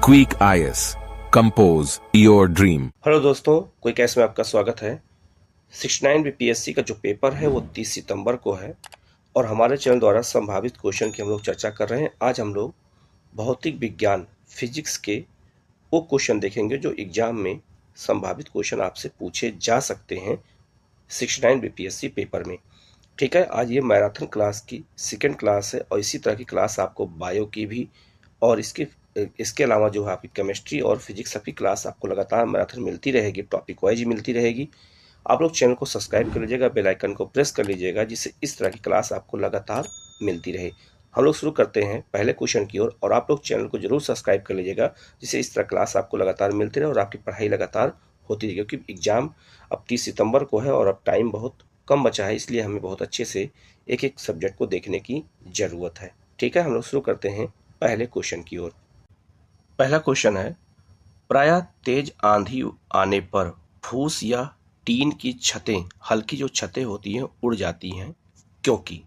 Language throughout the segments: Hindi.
Quick IAS compose your dream. Hello दोस्तों, कोई कैसे में आपका स्वागत है। 69 बीपीएससी का जो पेपर है वो 30 सितंबर को है और हमारे चैनल द्वारा संभावित क्वेश्चन की हम लोग चर्चा कर रहे हैं। आज हम लोग भौतिक विज्ञान फिजिक्स के वो क्वेश्चन देखेंगे जो एग्जाम में संभावित क्वेश्चन आपसे पूछे जा सकते हैं 69 बीपीएससी पेपर में। ठीक है, आज ये मैराथन क्लास की सेकेंड क्लास है और इसी तरह की क्लास आपको बायो की भी और इसके अलावा जो है आपकी केमिस्ट्री और फिजिक्स सबकी क्लास आपको लगातार मैराथन मिलती रहेगी, टॉपिक वाइज ही मिलती रहेगी। आप लोग चैनल को सब्सक्राइब कर लीजिएगा, बेल आइकन को प्रेस कर लीजिएगा जिससे इस तरह की क्लास आपको लगातार मिलती रहे। हम लोग शुरू करते हैं पहले क्वेश्चन की ओर और आप लोग चैनल को जरूर सब्सक्राइब कर लीजिएगा जिससे इस तरह क्लास आपको लगातार मिलती रहे और आपकी पढ़ाई लगातार होती रहे, क्योंकि एग्जाम अब 30 सितंबर को है और अब टाइम बहुत कम बचा है, इसलिए हमें बहुत अच्छे से एक एक सब्जेक्ट को देखने की ज़रूरत है। ठीक है, हम लोग शुरू करते हैं पहले क्वेश्चन की ओर। पहला क्वेश्चन है, प्रायः तेज आंधी आने पर फूस या टीन की छतें, हल्की जो छतें होती हैं उड़ जाती हैं क्योंकि।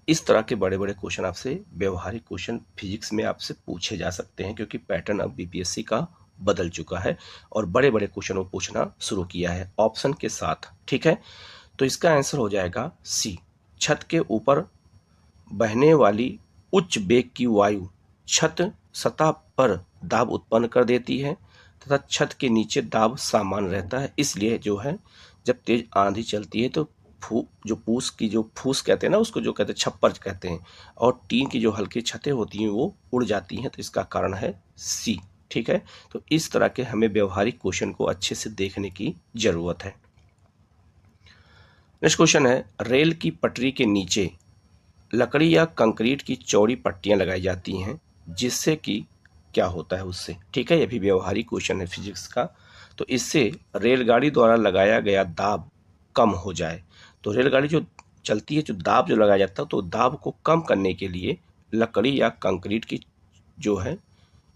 इस तरह के बड़े बड़े क्वेश्चन आपसे व्यवहारिक क्वेश्चन फिजिक्स में आपसे पूछे जा सकते हैं, क्योंकि पैटर्न अब बीपीएससी का बदल चुका है और बड़े बड़े क्वेश्चन वो पूछना शुरू किया है ऑप्शन के साथ। ठीक है, तो इसका आंसर हो जाएगा सी। छत के ऊपर बहने वाली उच्च वेग की वायु छत सतह पर दाब उत्पन्न कर देती है तथा छत के नीचे दाब सामान्य रहता है, इसलिए जो है जब तेज आंधी चलती है तो जो पूस की जो फूस कहते हैं ना, उसको जो कहते हैं छप्पर कहते हैं, और टीन की जो हल्की छतें होती हैं वो उड़ जाती हैं, तो इसका कारण है सी। ठीक है, तो इस तरह के हमें व्यवहारिक क्वेश्चन को अच्छे से देखने की जरूरत है। नेक्स्ट क्वेश्चन है, रेल की पटरी के नीचे लकड़ी या कंक्रीट की चौड़ी पट्टियां लगाई जाती हैं जिससे कि क्या होता है उससे। ठीक है, यह भी व्यवहारिक क्वेश्चन है फिजिक्स का। तो इससे रेलगाड़ी द्वारा लगाया गया दाब कम हो जाए। तो रेलगाड़ी जो चलती है, जो दाब जो लगाया जाता है, तो दाब को कम करने के लिए लकड़ी या कंक्रीट की जो है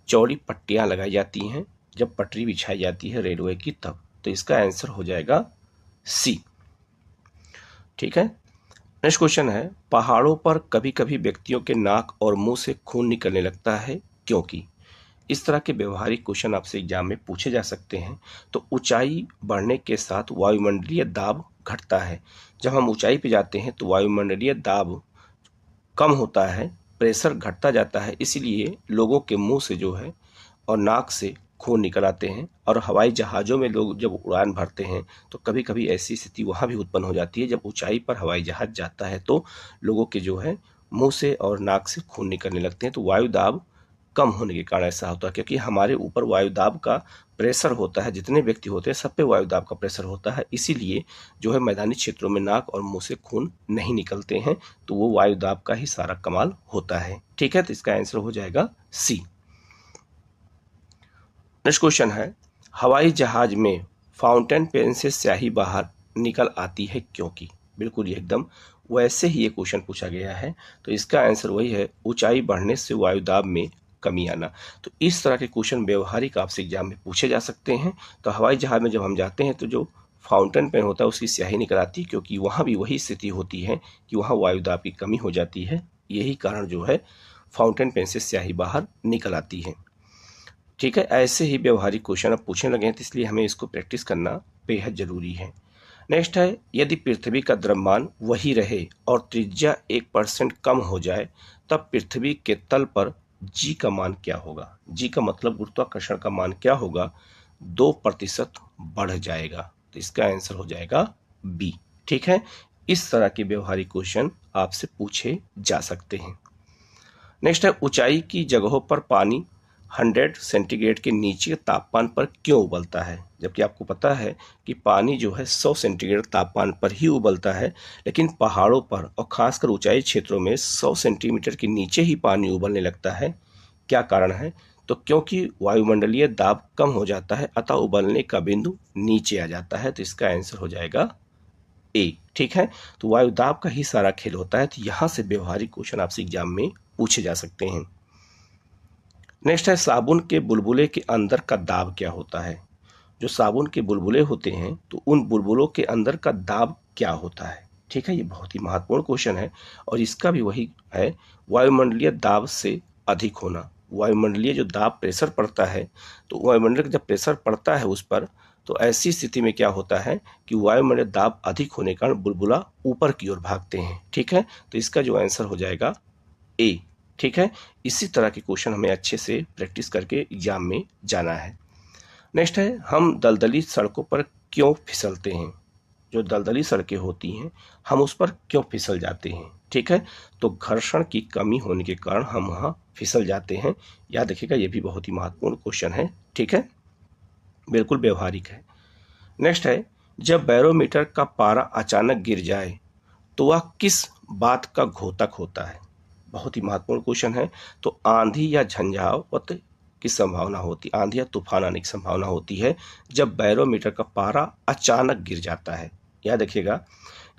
चौड़ी पट्टियां लगाई जाती हैं जब पटरी बिछाई जाती है रेलवे की तब। तो इसका आंसर हो जाएगा सी। ठीक है, नेक्स्ट क्वेश्चन है, पहाड़ों पर कभी कभी व्यक्तियों के नाक और मुंह से खून निकलने लगता है क्योंकि। इस तरह के व्यवहारिक क्वेश्चन आपसे एग्जाम में पूछे जा सकते हैं। तो ऊंचाई बढ़ने के साथ वायुमंडलीय दाब घटता है। जब हम ऊंचाई पे जाते हैं तो वायुमंडलीय दाब कम होता है, प्रेशर घटता जाता है, इसीलिए लोगों के मुंह से जो है और नाक से खून निकल आते हैं। और हवाई जहाज़ों में लोग जब उड़ान भरते हैं तो कभी कभी ऐसी स्थिति वहाँ भी उत्पन्न हो जाती है, जब ऊंचाई पर हवाई जहाज़ जाता है तो लोगों के जो है मुंह से और नाक से खून निकलने लगते हैं। तो वायु दाब कम होने के कारण ऐसा होता है, क्योंकि हमारे ऊपर वायु दाब का प्रेशर होता है, जितने व्यक्ति होते हैं सब पे वायु दाब का प्रेशर होता है, इसीलिए जो है मैदानी क्षेत्रों में नाक और मुंह से खून नहीं निकलते हैं, तो वो वायु दाब का ही सारा कमाल होता है। ठीक है, तो इसका आंसर हो जाएगा सी। नेक्स्ट क्वेश्चन है, हवाई जहाज में फाउंटेन पेन से स्याही बाहर निकल आती है क्योंकि। बिल्कुल एकदम वैसे ही ये क्वेश्चन पूछा गया है, तो इसका आंसर वही है, ऊंचाई बढ़ने से वायुदाब में कमी आना। तो इस तरह के क्वेश्चन व्यवहारिक आपसे एग्जाम में पूछे जा सकते हैं। तो हवाई जहाज में जब हम जाते हैं तो जो फाउंटेन पेन होता है उसकी स्याही निकल आती है, क्योंकि वहाँ भी वही स्थिति होती है कि वहाँ वायुदाब की कमी हो जाती है, यही कारण जो है फाउंटेन पेन से स्याही बाहर निकल आती है। ठीक है, ऐसे ही व्यवहारिक क्वेश्चन अब पूछने लगे हैं, तो इसलिए हमें इसको प्रैक्टिस करना बेहद जरूरी है। नेक्स्ट है, यदि पृथ्वी का द्रव्यमान वही रहे और त्रिज्या 1% कम हो जाए तब पृथ्वी के तल पर जी का मान क्या होगा। जी का मतलब गुरुत्वाकर्षण का मान क्या होगा, 2% बढ़ जाएगा। तो इसका आंसर हो जाएगा बी। ठीक है, इस तरह के व्यवहारिक क्वेश्चन आपसे पूछे जा सकते हैं। नेक्स्ट है, ऊंचाई की जगहों पर पानी 100 सेंटीग्रेड के नीचे तापमान पर क्यों उबलता है, जबकि आपको पता है कि पानी जो है 100 सेंटीग्रेड तापमान पर ही उबलता है, लेकिन पहाड़ों पर और खासकर ऊंचाई क्षेत्रों में 100 सेंटीमीटर के नीचे ही पानी उबलने लगता है। क्या कारण है, तो क्योंकि वायुमंडलीय दाब कम हो जाता है अतः उबलने का बिंदु नीचे आ जाता है। तो इसका आंसर हो जाएगा ए। ठीक है, तो वायु दाब का ही सारा खेल होता है, तो यहां से व्यवहारिक क्वेश्चन आपसे एग्जाम में पूछे जा सकते हैं। नेक्स्ट है, साबुन के बुलबुले के अंदर का दाब क्या होता है। जो साबुन के बुलबुले होते हैं तो उन बुलबुलों के अंदर का दाब क्या होता है। ठीक है, ये बहुत ही महत्वपूर्ण क्वेश्चन है और इसका भी वही है, वायुमंडलीय दाब से अधिक होना। वायुमंडलीय जो दाब प्रेशर पड़ता है, तो वायुमंडल का जब प्रेशर पड़ता है उस पर, तो ऐसी स्थिति में क्या होता है कि वायुमंडलीय दाब अधिक होने के कारण बुलबुला ऊपर की ओर भागते हैं। ठीक है, तो इसका जो आंसर हो जाएगा ए। ठीक है, इसी तरह के क्वेश्चन हमें अच्छे से प्रैक्टिस करके एग्जाम में जाना है। नेक्स्ट है, हम दलदली सड़कों पर क्यों फिसलते हैं? जो दलदली सड़कें होती हैं, हम उस पर क्यों फिसल जाते हैं? ठीक है, तो घर्षण की कमी होने के कारण हम वहाँ फिसल जाते हैं। याद रखिएगा, ये भी बहुत ही महत्वपूर्ण क्वेश्चन है। ठीक है, बिल्कुल व्यवहारिक है। नेक्स्ट है, जब बैरोमीटर का पारा अचानक गिर जाए तो वह किस बात का घोतक होता है? बहुत ही महत्वपूर्ण क्वेश्चन है। तो आंधी या झंझावत की संभावना होती, आंधी या तूफान आने की संभावना होती है जब बैरोमीटर का पारा अचानक गिर जाता है। याद रखिएगा,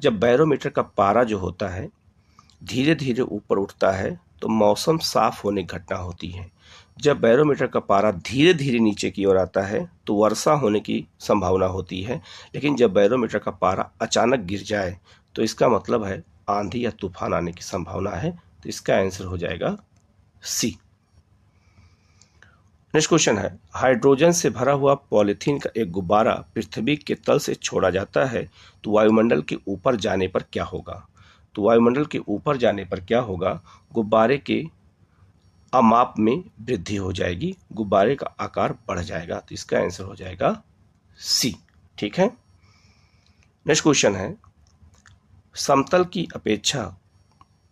जब बैरोमीटर का पारा जो होता है धीरे धीरे ऊपर उठता है तो मौसम साफ होने की घटना होती है। जब बैरोमीटर का पारा धीरे धीरे नीचे की ओर आता है तो वर्षा होने की संभावना होती है। लेकिन जब बैरोमीटर का पारा अचानक गिर जाए तो इसका मतलब है आंधी या तूफान आने की संभावना है। तो इसका आंसर हो जाएगा सी। नेक्स्ट क्वेश्चन है, हाइड्रोजन से भरा हुआ पॉलीथीन का एक गुब्बारा पृथ्वी के तल से छोड़ा जाता है तो वायुमंडल के ऊपर जाने पर क्या होगा? तो वायुमंडल के ऊपर जाने पर क्या होगा? गुब्बारे के अमाप में वृद्धि हो जाएगी, गुब्बारे का आकार बढ़ जाएगा। तो इसका आंसर हो जाएगा सी। ठीक है, नेक्स्ट क्वेश्चन है, समतल की अपेक्षा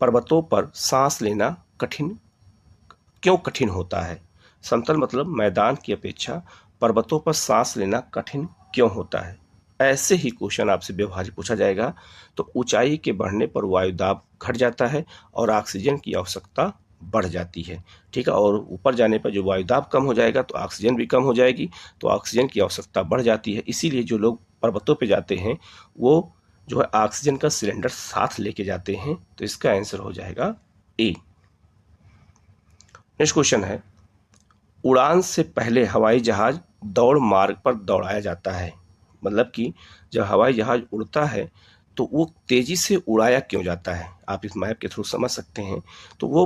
पर्वतों पर सांस लेना क्यों कठिन होता है? समतल मतलब मैदान की अपेक्षा पर्वतों पर सांस लेना कठिन क्यों होता है? ऐसे ही क्वेश्चन आपसे व्यवहारिक पूछा जाएगा। तो ऊंचाई के बढ़ने पर वायुदाब घट जाता है और ऑक्सीजन की आवश्यकता बढ़ जाती है। ठीक है, और ऊपर जाने पर जो वायुदाब कम हो जाएगा तो ऑक्सीजन भी कम हो जाएगी, तो ऑक्सीजन की आवश्यकता बढ़ जाती है। इसीलिए जो लोग पर्वतों पर जाते हैं वो जो है ऑक्सीजन का सिलेंडर साथ लेके जाते हैं। तो इसका आंसर हो जाएगा ए। नेक्स्ट क्वेश्चन है, उड़ान से पहले हवाई जहाज दौड़ मार्ग पर दौड़ाया जाता है। मतलब कि जब हवाई जहाज उड़ता है तो वो तेजी से उड़ाया क्यों जाता है? आप इस मैप के थ्रू समझ सकते हैं। तो वो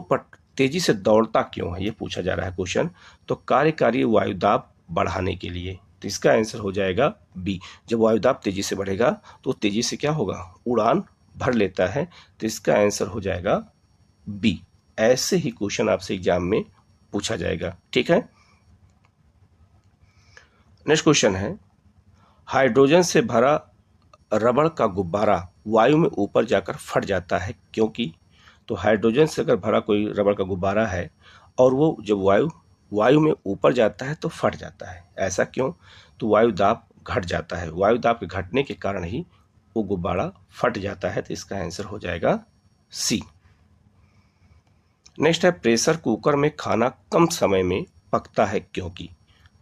तेजी से दौड़ता क्यों है, ये पूछा जा रहा है क्वेश्चन। तो कार्यकारी वायुदाब बढ़ाने के लिए। तो इसका आंसर हो जाएगा बी। जब वायुदाब तेजी से बढ़ेगा तो तेजी से क्या होगा? उड़ान भर लेता है। तो इसका आंसर हो जाएगा बी। ऐसे ही क्वेश्चन आपसे एग्जाम में पूछा जाएगा। ठीक है, नेक्स्ट क्वेश्चन है, हाइड्रोजन से भरा रबड़ का गुब्बारा वायु में ऊपर जाकर फट जाता है क्योंकि? तो हाइड्रोजन से अगर भरा कोई रबड़ का गुब्बारा है और वो जब वायु में ऊपर जाता है तो फट जाता है, ऐसा क्यों? तो वायु दाब घट जाता है, वायु दाब के घटने के कारण ही वो गुब्बारा फट जाता है। तो इसका आंसर हो जाएगा सी। नेक्स्ट है, प्रेशर कुकर में खाना कम समय में पकता है क्योंकि?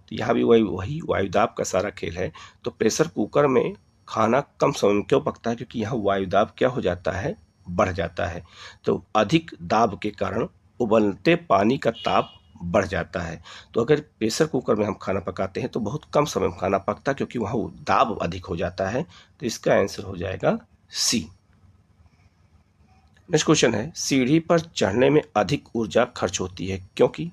तो यहाँ भी वही वायुदाब का सारा खेल है। तो प्रेशर कुकर में खाना कम समय में क्यों पकता है? क्योंकि यहाँ वायुदाब क्या हो जाता है? बढ़ जाता है। तो अधिक दाब के कारण उबलते पानी का ताप बढ़ जाता है। तो अगर प्रेशर कुकर में हम खाना पकाते हैं तो बहुत कम समय में खाना पकता है क्योंकि वहाँ दाब अधिक हो जाता है। तो इसका आंसर हो जाएगा सी। नेक्स्ट क्वेश्चन है, सीढ़ी पर चढ़ने में अधिक ऊर्जा खर्च होती है क्योंकि?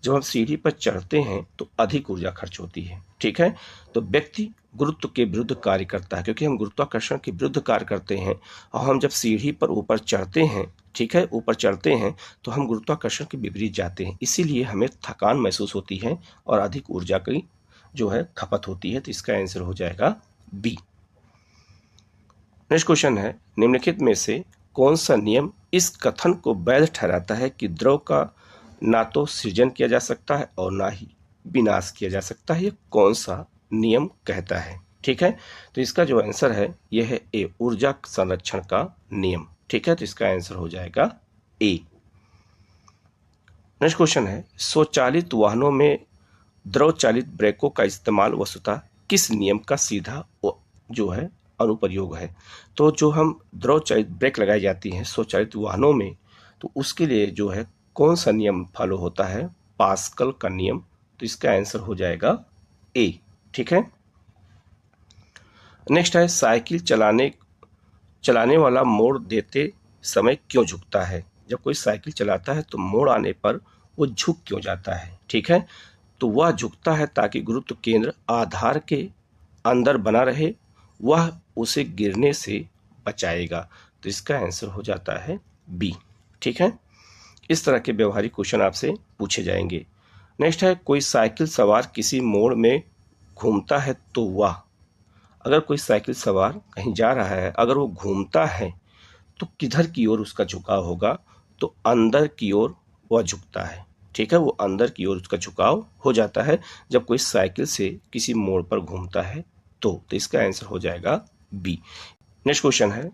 जब हम सीढ़ी पर चढ़ते हैं तो अधिक ऊर्जा खर्च होती है। ठीक है, तो व्यक्ति गुरुत्व के विरुद्ध कार्य करता है क्योंकि हम गुरुत्वाकर्षण के विरुद्ध कार्य करते हैं। और हम जब सीढ़ी पर ऊपर चढ़ते हैं, ठीक है, ऊपर चढ़ते हैं तो हम गुरुत्वाकर्षण के विपरीत जाते हैं, इसीलिए हमें थकान महसूस होती है और अधिक ऊर्जा की जो है खपत होती है। तो इसका आंसर हो जाएगा बी। नेक्स्ट क्वेश्चन है, निम्नलिखित में से कौन सा नियम इस कथन को वैध ठहराता है कि द्रव का ना तो सृजन किया जा सकता है और ना ही विनाश किया जा सकता है? ये कौन सा नियम कहता है? ठीक है, तो इसका जो आंसर है यह है ए, ऊर्जा संरक्षण का नियम। ठीक है, तो इसका आंसर हो जाएगा ए। नेक्स्ट क्वेश्चन है, स्वचालित वाहनों में द्रव चालित ब्रेकों का इस्तेमाल वस्तुतः किस नियम का सीधा जो है अनुप्रयोग है? तो जो हम द्रव चालित ब्रेक लगाई जाती हैं स्वचालित वाहनों में, तो उसके लिए जो है कौन सा नियम फॉलो होता है? पास्कल का नियम। तो इसका आंसर हो जाएगा ए। ठीक है, नेक्स्ट है, साइकिल चलाने वाला मोड़ देते समय क्यों झुकता है? जब कोई साइकिल चलाता है तो मोड़ आने पर वो झुक क्यों जाता है? ठीक है, तो वह झुकता है ताकि गुरुत्व केंद्र आधार के अंदर बना रहे, वह उसे गिरने से बचाएगा। तो इसका आंसर हो जाता है बी। ठीक है, इस तरह के व्यवहारिक क्वेश्चन आपसे पूछे जाएंगे। नेक्स्ट है, कोई साइकिल सवार किसी मोड़ में घूमता है तो वह, अगर कोई साइकिल सवार कहीं जा रहा है, अगर वो घूमता है तो किधर की ओर उसका झुकाव होगा? तो अंदर की ओर वह झुकता है। ठीक है, वो अंदर की ओर उसका झुकाव हो जाता है जब कोई साइकिल से किसी मोड़ पर घूमता है तो इसका आंसर हो जाएगा बी। नेक्स्ट क्वेश्चन है,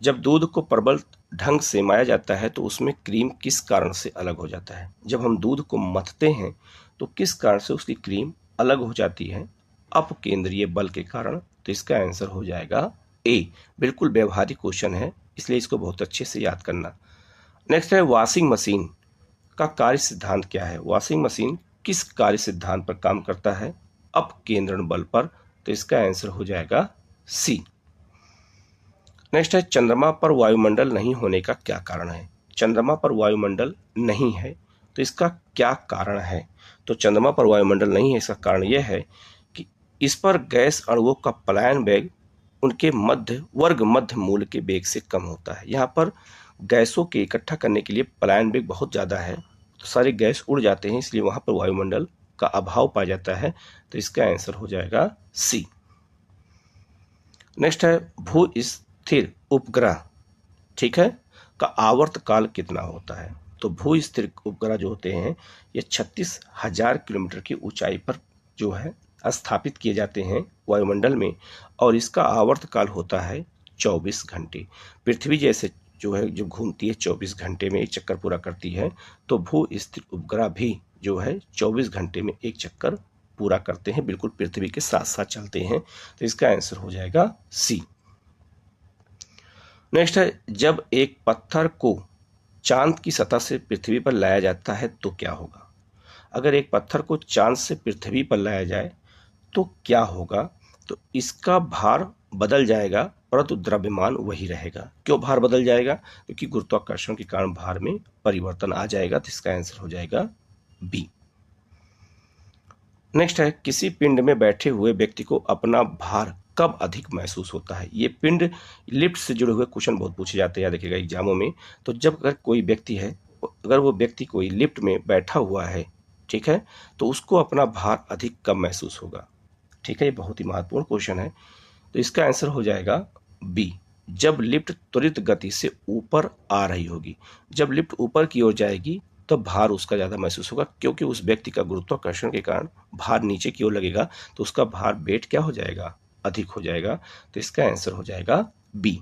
जब दूध को प्रबल ढंग से माया जाता है तो उसमें क्रीम किस कारण से अलग हो जाता है? जब हम दूध को मथते हैं तो किस कारण से उसकी क्रीम अलग हो जाती है? अपकेंद्रीय बल के कारण। तो इसका आंसर हो जाएगा ए। बिल्कुल व्यवहारिक क्वेश्चन है, इसलिए इसको बहुत अच्छे से याद करना। नेक्स्ट है, वॉशिंग मशीन का कार्य सिद्धांत क्या है? वॉशिंग मशीन किस कार्य सिद्धांत पर काम करता है? अपकेंद्रण बल पर। तो इसका आंसर हो जाएगा सी। नेक्स्ट है, चंद्रमा पर वायुमंडल नहीं होने का क्या कारण है? चंद्रमा पर वायुमंडल नहीं है तो इसका क्या कारण है? तो चंद्रमा पर वायुमंडल नहीं है, इसका कारण यह है कि इस पर गैस अणुओं का पलायन वेग उनके मध्य मूल के वेग से कम होता है। यहाँ पर गैसों के इकट्ठा करने के लिए पलायन वेग बहुत ज़्यादा है, तो सारे गैस उड़ जाते हैं, इसलिए वहाँ पर वायुमंडल का अभाव पाया जाता है। तो इसका आंसर हो जाएगा सी। नेक्स्ट है, भू स्थिर उपग्रह, ठीक है, का आवर्त काल कितना होता है? तो भू स्थिर उपग्रह जो होते हैं ये 36,000 किलोमीटर की ऊंचाई पर जो है स्थापित किए जाते हैं वायुमंडल में, और इसका आवर्त काल होता है 24 घंटे। पृथ्वी जैसे जो है जो घूमती है 24 घंटे में एक चक्कर पूरा करती है, तो भू स्थिर उपग्रह भी जो है 24 घंटे में एक चक्कर पूरा करते हैं, बिल्कुल पृथ्वी के साथ साथ चलते हैं। तो इसका आंसर हो जाएगा सी। नेक्स्ट है, जब एक पत्थर को चांद की सतह से पृथ्वी पर लाया जाता है तो क्या होगा? अगर एक पत्थर को चांद से पृथ्वी पर लाया जाए तो क्या होगा? तो इसका भार बदल जाएगा परंतु द्रव्यमान वही रहेगा। क्यों भार बदल जाएगा? क्योंकि गुरुत्वाकर्षण के कारण भार में परिवर्तन आ जाएगा। तो इसका आंसर हो जाएगा बी। नेक्स्ट है, किसी पिंड में बैठे हुए व्यक्ति को अपना भार कब अधिक महसूस होता है? ये पिंड लिफ्ट से जुड़े हुए क्वेश्चन बहुत पूछे जाते हैं, याद रखिएगा एग्जामों में। तो जब अगर कोई व्यक्ति है, अगर वो व्यक्ति कोई लिफ्ट में बैठा हुआ है, ठीक है, तो उसको अपना भार अधिक कब महसूस होगा? ठीक है, ये बहुत ही महत्वपूर्ण क्वेश्चन है। तो इसका आंसर हो जाएगा बी, जब लिफ्ट त्वरित गति से ऊपर आ रही होगी। जब लिफ्ट ऊपर की ओर जाएगी तो भार उसका ज़्यादा महसूस होगा, क्योंकि उस व्यक्ति का गुरुत्वाकर्षण के कारण भार नीचे की ओर लगेगा, तो उसका भार वेट क्या हो जाएगा? अधिक हो जाएगा। तो इसका आंसर हो जाएगा बी।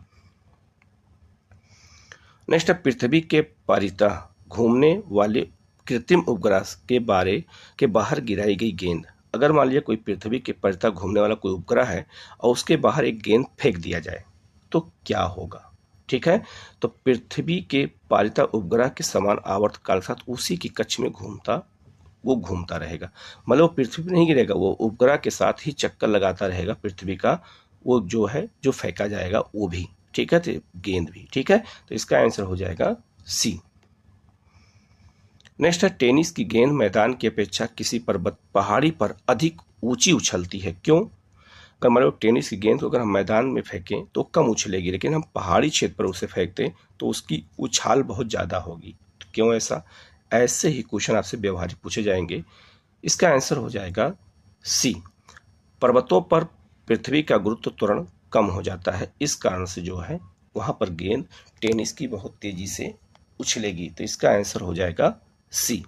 नेक्स्ट है, पृथ्वी के परितः घूमने वाले कृत्रिम उपग्रह के बाहर गिराई गई गेंद। अगर मान लीजिए कोई पृथ्वी के परितः घूमने वाला कोई उपग्रह है और उसके बाहर एक गेंद फेंक दिया जाए तो क्या होगा? ठीक है, तो पृथ्वी के परितः उपग्रह के समान आवर्त काल के साथ उसी की कक्ष में घूमता रहेगा। मतलब वो पृथ्वी पर नहीं गिरेगा, वो उपग्रह के साथ ही चक्कर लगाता रहेगा पृथ्वी का, वो जो है जो फेंका जाएगा वो भी, ठीक है, तो गेंद भी। ठीक है, तो इसका आंसर हो जाएगा सी। नेक्स्ट है, टेनिस की गेंद मैदान की अपेक्षा किसी पहाड़ी पर अधिक ऊंची उछलती है, क्यों? अगर मान लो टेनिस की गेंद को अगर हम मैदान में फेंकें तो कम उछलेगी, लेकिन हम पहाड़ी क्षेत्र पर उसे फेंकते तो उसकी उछाल बहुत ज़्यादा होगी। तो क्यों ऐसा? ऐसे ही क्वेश्चन आपसे व्यवहारिक पूछे जाएंगे। इसका आंसर हो जाएगा सी, पर्वतों पर पृथ्वी का गुरुत्व त्वरण कम हो जाता है, इस कारण से जो है वहाँ पर गेंद टेनिस की बहुत तेजी से उछलेगी। तो इसका आंसर हो जाएगा सी।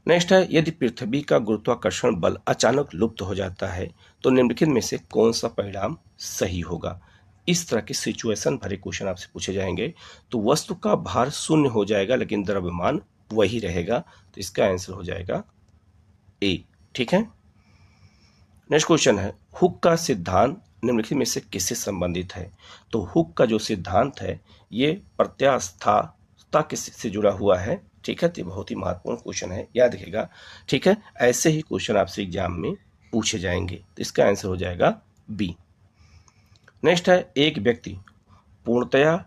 नेक्स्ट है, यदि पृथ्वी का गुरुत्वाकर्षण बल अचानक लुप्त हो जाता है तो निम्नलिखित में से कौन सा परिणाम सही होगा? इस तरह के सिचुएशन भरे क्वेश्चन आपसे पूछे जाएंगे। तो वस्तु का भार शून्य हो जाएगा लेकिन द्रव्यमान वही रहेगा। तो इसका आंसर हो जाएगा ए। ठीक है, नेक्स्ट क्वेश्चन है, हुक का सिद्धांत निम्नलिखित में से किससे संबंधित है? तो हुक का जो सिद्धांत है ये प्रत्यास्थता से जुड़ा हुआ है। ठीक है, तो बहुत ही महत्वपूर्ण क्वेश्चन है, याद रखिएगा। ठीक है, ऐसे ही क्वेश्चन आपसे एग्जाम में पूछे जाएंगे। तो इसका आंसर हो जाएगा बी। नेक्स्ट है, एक व्यक्ति पूर्णतया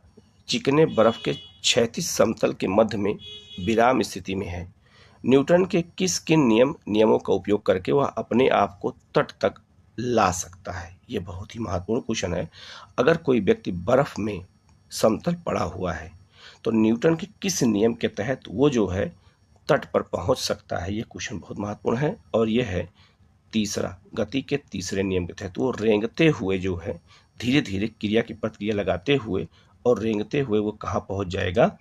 चिकने बर्फ के क्षैतिज समतल के मध्य में विराम स्थिति में है। न्यूटन के किन नियमों का उपयोग करके वह अपने आप को तट तक ला सकता है? ये बहुत ही महत्वपूर्ण क्वेश्चन है। अगर कोई व्यक्ति बर्फ में समतल पड़ा हुआ है तो न्यूटन के किस नियम के तहत वो जो है तट पर पहुंच सकता है? ये क्वेश्चन बहुत महत्वपूर्ण है और ये है तीसरा, गति के तीसरे नियम के तहत वो रेंगते हुए जो है धीरे धीरे क्रिया की प्रतिक्रिया लगाते हुए और रेंगते हुए वो कहाँ पहुंच जाएगा?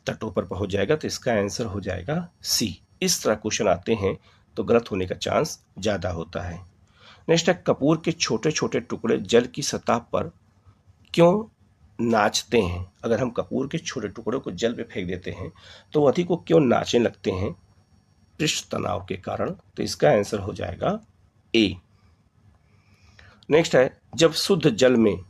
तटों पर पहुंच जाएगा। तो इसका आंसर हो जाएगा सी। इस तरह क्वेश्चन आते हैं तो गलत होने का चांस ज़्यादा होता है। नेक्स्ट है, कपूर के छोटे छोटे टुकड़े जल की सतह पर क्यों नाचते हैं? अगर हम कपूर के छोटे टुकड़ों को जल पे फेंक देते हैं तो अधिक को क्यों नाचने लगते हैं? पृष्ठ तनाव के कारण। तो इसका आंसर हो जाएगा ए। नेक्स्ट है, जब शुद्ध जल में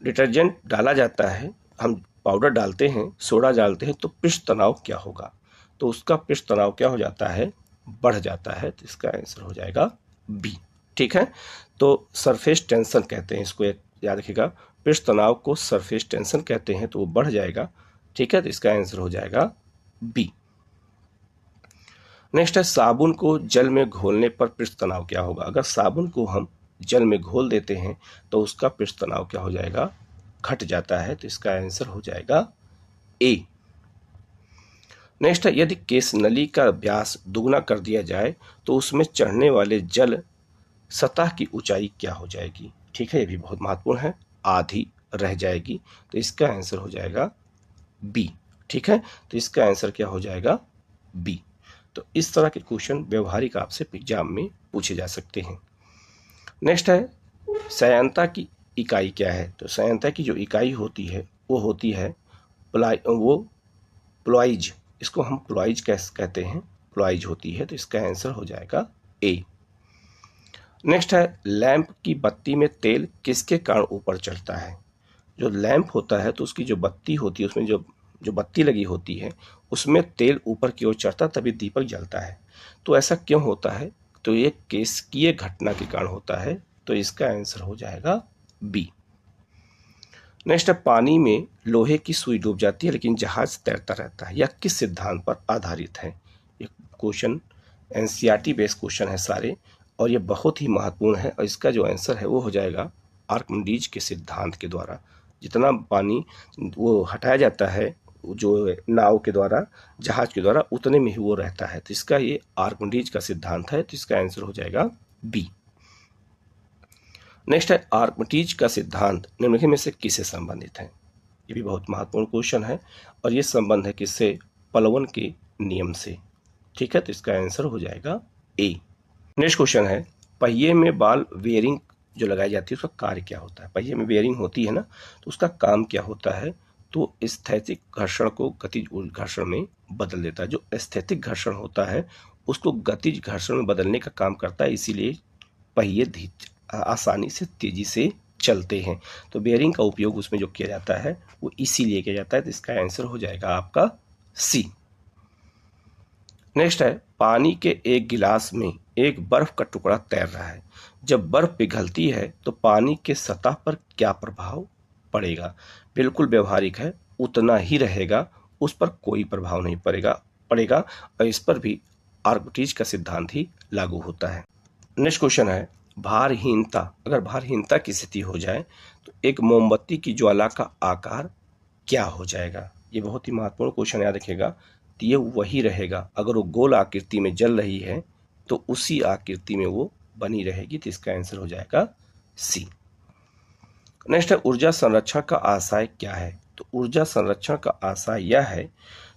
डिटर्जेंट डाला जाता है, हम पाउडर डालते हैं, सोडा डालते हैं, तो पृष्ठ तनाव क्या होगा? तो उसका पृष्ठ तनाव क्या हो जाता है? बढ़ जाता है। तो इसका आंसर हो जाएगा बी। ठीक है, तो सरफेस टेंशन कहते हैं इसको, याद रखिएगा। पृष्ठ तनाव को सरफेस टेंशन कहते हैं, तो वो बढ़ जाएगा। ठीक है, तो इसका आंसर हो जाएगा बी। नेक्स्ट है, साबुन को जल में घोलने पर पृष्ठ तनाव क्या होगा? अगर साबुन को हम जल में घोल देते हैं तो उसका पृष्ठ तनाव क्या हो जाएगा? घट जाता है। तो इसका आंसर हो जाएगा ए। नेक्स्ट है, यदि केस नली का व्यास दुगना कर दिया जाए तो उसमें चढ़ने वाले जल सतह की ऊंचाई क्या हो जाएगी? ठीक है, ये भी बहुत महत्वपूर्ण है, आधी रह जाएगी। तो इसका आंसर हो जाएगा बी। ठीक है, तो इसका आंसर क्या हो जाएगा? बी। तो इस तरह के क्वेश्चन व्यवहारिक आपसे एग्जाम में पूछे जा सकते हैं। नेक्स्ट है, सयांता की इकाई क्या है? तो सयांता की जो इकाई होती है वो होती है प्लॉइज। इसको हम प्लॉइज कहते हैं, प्लॉइज होती है। तो इसका आंसर हो जाएगा ए। नेक्स्ट है, लैंप की बत्ती में तेल किसके कारण ऊपर चढ़ता है? जो लैंप होता है तो उसकी जो बत्ती होती है, उसमें जो बत्ती लगी होती है उसमें तेल ऊपर की ओर चढ़ता, तभी दीपक जलता है। तो ऐसा क्यों होता है? तो ये केशिकीय घटना के कारण होता है। तो इसका आंसर हो जाएगा बी। नेक्स्ट है, पानी में लोहे की सुई डूब जाती है लेकिन जहाज तैरता रहता है, यह किस सिद्धांत पर आधारित है? ये क्वेश्चन एनसीईआरटी बेस्ड क्वेश्चन है सारे, और ये बहुत ही महत्वपूर्ण है। और इसका जो आंसर है वो हो जाएगा आर्किमिडीज के सिद्धांत के द्वारा। जितना पानी वो हटाया जाता है जो नाव के द्वारा, जहाज के द्वारा, उतने में ही वो रहता है। तो इसका ये आर्किमिडीज का सिद्धांत है। तो इसका आंसर हो जाएगा बी। नेक्स्ट है, आर्किमिडीज का सिद्धांत निम्नलिखित में से किससे संबंधित है? ये भी बहुत महत्वपूर्ण क्वेश्चन है और ये संबंध है किससे? पलवन के नियम से। ठीक है, तो इसका आंसर हो जाएगा ए। नेक्स्ट क्वेश्चन है, पहिए में बाल वेयरिंग जो लगाई जाती है उसका कार्य क्या होता है? पहिए में वेयरिंग होती है ना, तो उसका काम क्या होता है? तो स्थैतिक घर्षण को गतिज घर्षण में बदल देता है। जो स्थैतिक घर्षण होता है उसको गतिज घर्षण में बदलने का काम करता है, इसीलिए पहिए आसानी से तेजी से चलते हैं। तो बेयरिंग का उपयोग उसमें जो किया जाता है वो इसीलिए किया जाता है। तो इसका आंसर हो जाएगा आपका सी। नेक्स्ट है, पानी के एक गिलास में एक बर्फ का टुकड़ा तैर रहा है। जब बर्फ पिघलती है तो पानी के सतह पर क्या प्रभाव पड़ेगा? बिल्कुल व्यवहारिक है, उतना ही रहेगा, उस पर कोई प्रभाव नहीं पड़ेगा और इस पर भी आर्किमिडीज का सिद्धांत ही लागू होता है। नेक्स्ट क्वेश्चन है, भारहीनता, अगर भारहीनता की स्थिति हो जाए तो एक मोमबत्ती की ज्वाला का आकार क्या हो जाएगा? ये बहुत ही महत्वपूर्ण क्वेश्चन, याद रखिएगा। तो ये वही रहेगा, अगर वो गोल आकृति में जल रही है तो उसी आकृति में वो बनी रहेगी। तो इसका आंसर हो जाएगा सी। नेक्स्ट है, ऊर्जा संरक्षण का आशय क्या है? तो ऊर्जा संरक्षण का आशय यह है,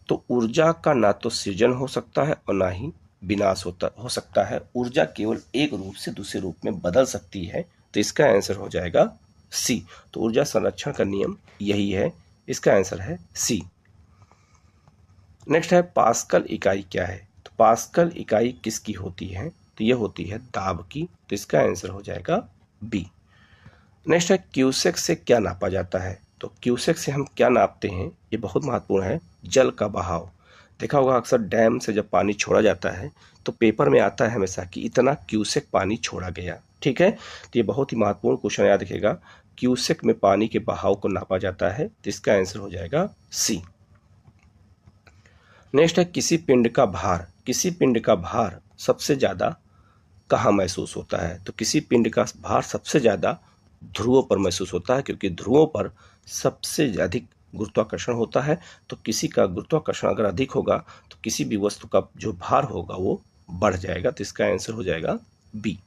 तो ऊर्जा का ना तो सृजन हो सकता है और ना ही विनाश हो सकता है। ऊर्जा केवल एक रूप से दूसरे रूप में बदल सकती है। तो इसका आंसर हो जाएगा सी। तो ऊर्जा संरक्षण का नियम यही है। इसका आंसर है सी। नेक्स्ट है, पास्कल इकाई क्या है? तो पास्कल इकाई किसकी होती है? तो यह होती है दाब की। तो इसका आंसर हो जाएगा बी। नेक्स्ट है, क्यूसेक से क्या नापा जाता है? तो क्यूसेक से हम क्या नापते हैं? ये बहुत महत्वपूर्ण है, जल का बहाव। देखा होगा अक्सर डैम से जब पानी छोड़ा जाता है तो पेपर में आता है हमेशा कि इतना क्यूसेक पानी छोड़ा गया। ठीक है, तो ये बहुत ही महत्वपूर्ण क्वेश्चन, याद रखिएगा। क्यूसेक में पानी के बहाव को नापा जाता है। तो इसका आंसर हो जाएगा सी। नेक्स्ट है किसी पिंड का भार सबसे ज़्यादा कहाँ महसूस होता है? तो किसी पिंड का भार सबसे ज़्यादा ध्रुवों पर महसूस होता है, क्योंकि ध्रुवों पर सबसे अधिक गुरुत्वाकर्षण होता है। तो किसी का गुरुत्वाकर्षण अगर अधिक होगा तो किसी भी वस्तु का जो भार होगा वो बढ़ जाएगा। तो इसका आंसर हो जाएगा बी।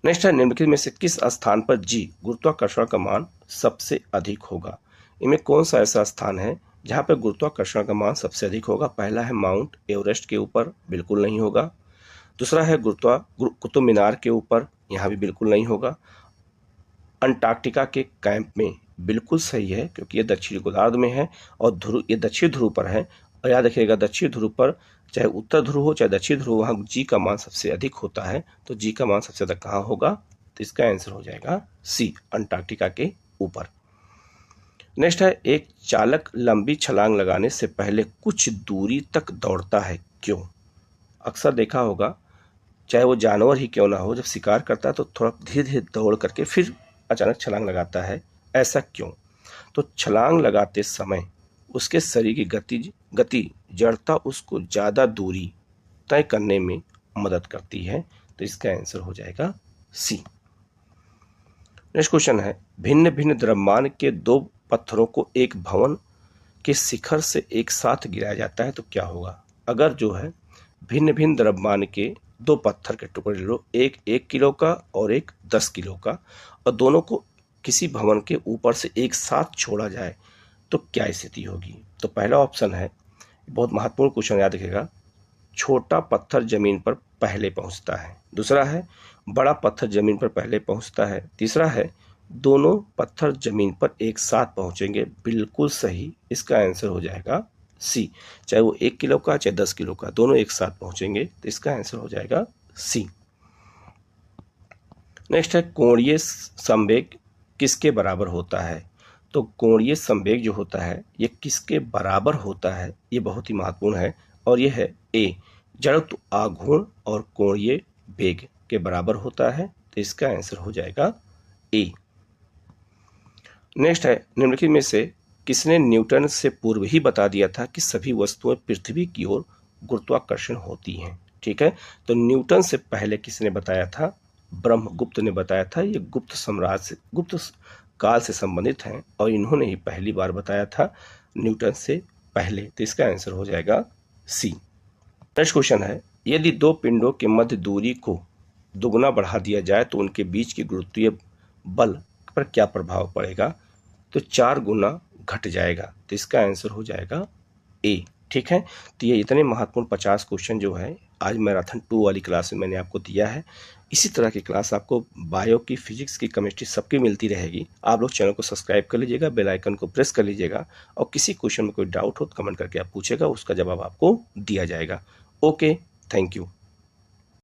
नेक्स्ट है निम्नलिखित में से किस स्थान पर जी गुरुत्वाकर्षण का मान सबसे अधिक होगा? इनमें कौन सा ऐसा स्थान है जहाँ पर गुरुत्वाकर्षण का मान सबसे अधिक होगा? पहला है माउंट एवरेस्ट के ऊपर, बिल्कुल नहीं होगा। दूसरा है कुतुब मीनार के ऊपर, यहाँ भी बिल्कुल नहीं होगा। अंटार्कटिका के कैंप में, बिल्कुल सही है, क्योंकि ये दक्षिणी गोलार्ध में है और ये दक्षिण ध्रुव पर है। और याद रखिएगा दक्षिण ध्रुव पर चाहे उत्तर ध्रुव हो चाहे दक्षिण ध्रुव, वहाँ जी का मान सबसे अधिक होता है। तो जी का मान सबसे अधिक कहाँ होगा? तो इसका आंसर हो जाएगा सी, अंटार्कटिका के ऊपर। नेक्स्ट है एक चालक लंबी छलांग लगाने से पहले कुछ दूरी तक दौड़ता है, क्यों? अक्सर देखा होगा, चाहे वो जानवर ही क्यों ना हो, जब शिकार करता है तो थोड़ा धीरे धीरे दौड़ करके फिर अचानक छलांग लगाता है, ऐसा क्यों? तो छलांग लगाते समय उसके शरीर की गति जड़ता उसको ज़्यादा दूरी तय करने में मदद करती है। तो इसका आंसर हो जाएगा सी। नेक्स्ट क्वेश्चन है भिन्न भिन्न द्रव्यमान के दो पत्थरों को एक भवन के शिखर से एक साथ गिराया जाता है तो क्या होगा? अगर जो है भिन्न भिन्न द्रव्यमान के दो पत्थर के टुकड़े लो, एक 1 किलो का और एक 10 किलो का, और दोनों को किसी भवन के ऊपर से एक साथ छोड़ा जाए तो क्या स्थिति होगी? तो पहला ऑप्शन है, बहुत महत्वपूर्ण क्वेश्चन, याद रखिएगा, छोटा पत्थर जमीन पर पहले पहुंचता है। दूसरा है बड़ा पत्थर जमीन पर पहले पहुंचता है। तीसरा है दोनों पत्थर जमीन पर एक साथ पहुंचेंगे। बिल्कुल सही, इसका आंसर हो जाएगा सी, चाहे वो 1 किलो का चाहे 10 किलो का, दोनों एक साथ पहुंचेंगे। तो इसका आंसर हो जाएगा सी। नेक्स्ट है कोणीय संवेग किसके बराबर होता है? तो कोणीय संवेग जो होता है ये किसके बराबर होता है, ये बहुत ही महत्वपूर्ण है, और ये है ए, जड़त्व आघूर्ण और कोणीय वेग के बराबर होता है। तो इसका आंसर हो जाएगा ए। नेक्स्ट है निम्नलिखित में से किसने न्यूटन से पूर्व ही बता दिया था कि सभी वस्तुएं पृथ्वी की ओर गुरुत्वाकर्षण होती हैं? ठीक है, तो न्यूटन से पहले किसने बताया था? ब्रह्मगुप्त ने बताया था। ये गुप्त काल से संबंधित हैं और इन्होंने ही पहली बार बताया था न्यूटन से पहले। तो इसका आंसर हो जाएगा सी। नेक्स्ट क्वेश्चन है यदि दो पिंडों के मध्य दूरी को दुगुना बढ़ा दिया जाए तो उनके बीच के गुरुत्वीय बल पर क्या प्रभाव पड़ेगा? तो 4 गुना घट जाएगा। तो इसका आंसर हो जाएगा ए। ठीक है, तो ये इतने महत्वपूर्ण 50 क्वेश्चन जो है आज मैराथन 2 वाली क्लास में मैंने आपको दिया है। इसी तरह की क्लास आपको बायो की, फिजिक्स की, केमिस्ट्री सबकी मिलती रहेगी। आप लोग चैनल को सब्सक्राइब कर लीजिएगा, बेल आइकन को प्रेस कर लीजिएगा, और किसी क्वेश्चन में कोई डाउट हो तो कमेंट करके आप पूछेगा, उसका जवाब आपको दिया जाएगा। Okay, thank you.